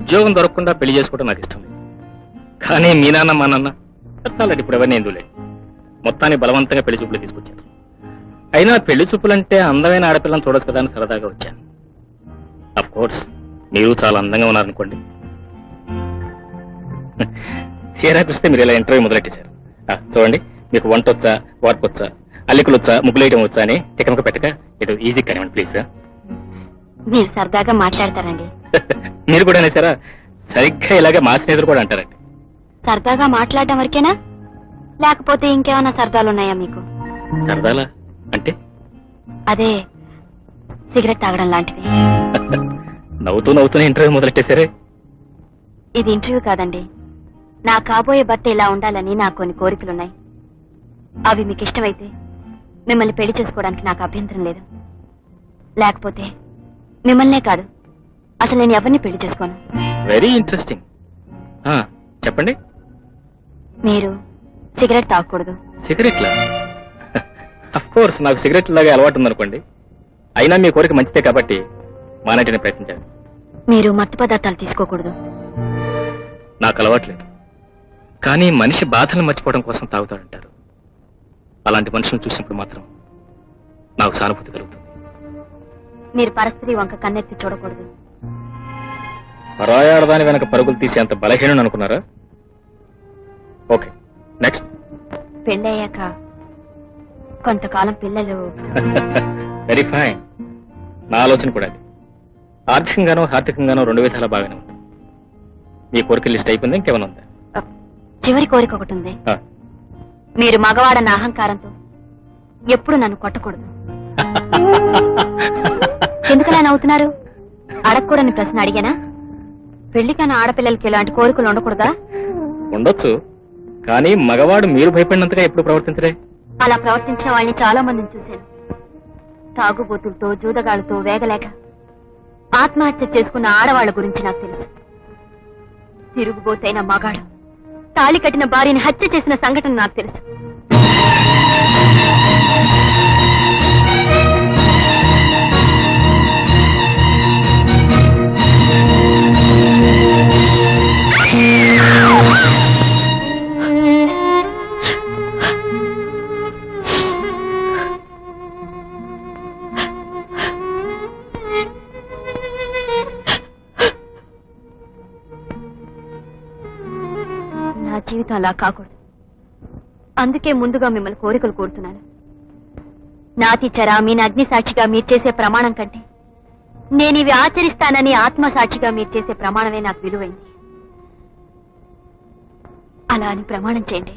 ఉద్యోగం దొరకకుండా పెళ్లి చేసుకోవడం నాకు ఇష్టం లేదు. కానీ మీ నాన్న మా నాన్న చాలండి, ఇప్పుడు ఎవరిని ఎందుకు లేదు. మొత్తాన్ని బలవంతంగా పెళ్లి చూపులు తీసుకొచ్చారు. అయినా పెళ్లి చూపులంటే అందమైన ఆడపిల్లని చూడొచ్చు కదా అని సరదాగా వచ్చాను. అఫ్ కోర్స్ మీరు చాలా అందంగా ఉన్నారనుకోండి. తీరా చూస్తే మీరు ఇలా ఇంటర్వ్యూ మొదలెట్టేశారు. చూడండి, మీకు వంట వచ్చా, వార్పు వచ్చా, అల్లికలు వచ్చా, ముగ్గులేయటం వచ్చా అని తికమక పెట్టక ఇది ఈజీ కానివ్వండి ప్లీజ్. మీరు సరదాగా మాట్లాడతారండి. మీరు కూడా అనేసారా? సరిగ్గా ఇలాగే మా స్నేహితులు కూడా అంటారండి. సరదాగా మాట్లాడటం వరకేనా, లేకపోతే ఇంకేమైనా సరదాలు ఉన్నాయా మీకు? సరదాలా అంటే? అదే సిగరెట్ తాగడం లాంటిది. నవ్వుతూ నవ్వుతూనే ఇంటర్వ్యూ మొదలెట్టేశారే. ఇది ఇంటర్వ్యూ కాదండి. నా కాబోయే భర్త ఇలా ఉండాలని నాకు కొన్ని కోరికలున్నాయి. అవి మీకు ఇష్టమైతే మిమ్మల్ని పెళ్లి చేసుకోవడానికి నాకు అభ్యంతరం లేదు. లేకపోతే మిమ్మల్నే కాదు, అసలు నేను ఎవరిని పెళ్లి చేసుకోను. Very interesting. చెప్పండి. మీరు సిగరెట్ తాగకూడదు. సిగరెట్లా? అఫ్ కోర్స్ నాకు సిగరెట్ లాగా అలవాటు ఉందనుకోండి. అయినా మీ కోరిక మంచిదే కాబట్టి మానేటనే ప్రయత్నించాను. మీరు మత్తు పదార్థాలు తీసుకోకూడదు. నాకు అలవాట్లేదు, కానీ మనిషి బాధలను మర్చిపోవడం కోసం తాగుతాడంటారు. అలాంటి మనుషులను చూసినప్పుడు మాత్రం నాకు సానుభూతి కలుగుతుంది. మీరు పరస్త్రీ వంక కన్నెత్తి చూడకూడదు. పరాయాడదాని వెనక పరుగులు తీసేంత బలహీనం అనుకున్నారా? Okay, next. పెళ్ళయ్యాక కొంతకాలం పిల్లలు. Very fine. నా ఆలోచన కూడా అది. ఆర్థికంగానో హార్దికంగానో 2 విధాలా బాగానే ఉంది. మీ కోరిక లిస్ట్ అయిపోయింది, ఇంకేమైనా ఉందా? చివరి కోరిక ఒకటి ఉంది. మీరు మగవాడన్న అహంకారంతో ఎప్పుడు నన్ను కొట్టకూడదు. ఎందుకలా నవ్వుతున్నారు? అడగకూడని ప్రశ్న అడిగానా? పెళ్లికన్నా ఆడపిల్లలకి ఇలాంటి కోరికలు ఉండకూడదా? ఉండొచ్చు, కానీ మగవాడు మీరు భయపడినంతగా ఎప్పుడు ప్రవర్తించరే. అలా ప్రవర్తించిన వాళ్ళని చాలా మందిని చూశాను. తాగుబోతులతో, జూదగాళ్లతో వేగలేక ఆత్మహత్య చేసుకున్న ఆడవాళ్ల గురించి నాకు తెలుసు. తిరుగుబోతైన మగాడు తాళి కట్టిన భార్యని హత్య చేసిన సంఘటన నాకు తెలుసు. నా జీవితం అలా కాకూడదు. అందుకే ముందుగా మిమ్మల్ని కోరికలు కోరుతున్నాను. నాతి చరామీని అగ్ని సాక్షిగా మీరు చేసే ప్రమాణం కంటే నేను ఇవి ఆచరిస్తానని ఆత్మసాక్షిగా మీరు చేసే ప్రమాణమే నాకు విలువైంది. అలా అని ప్రమాణం చేయండి.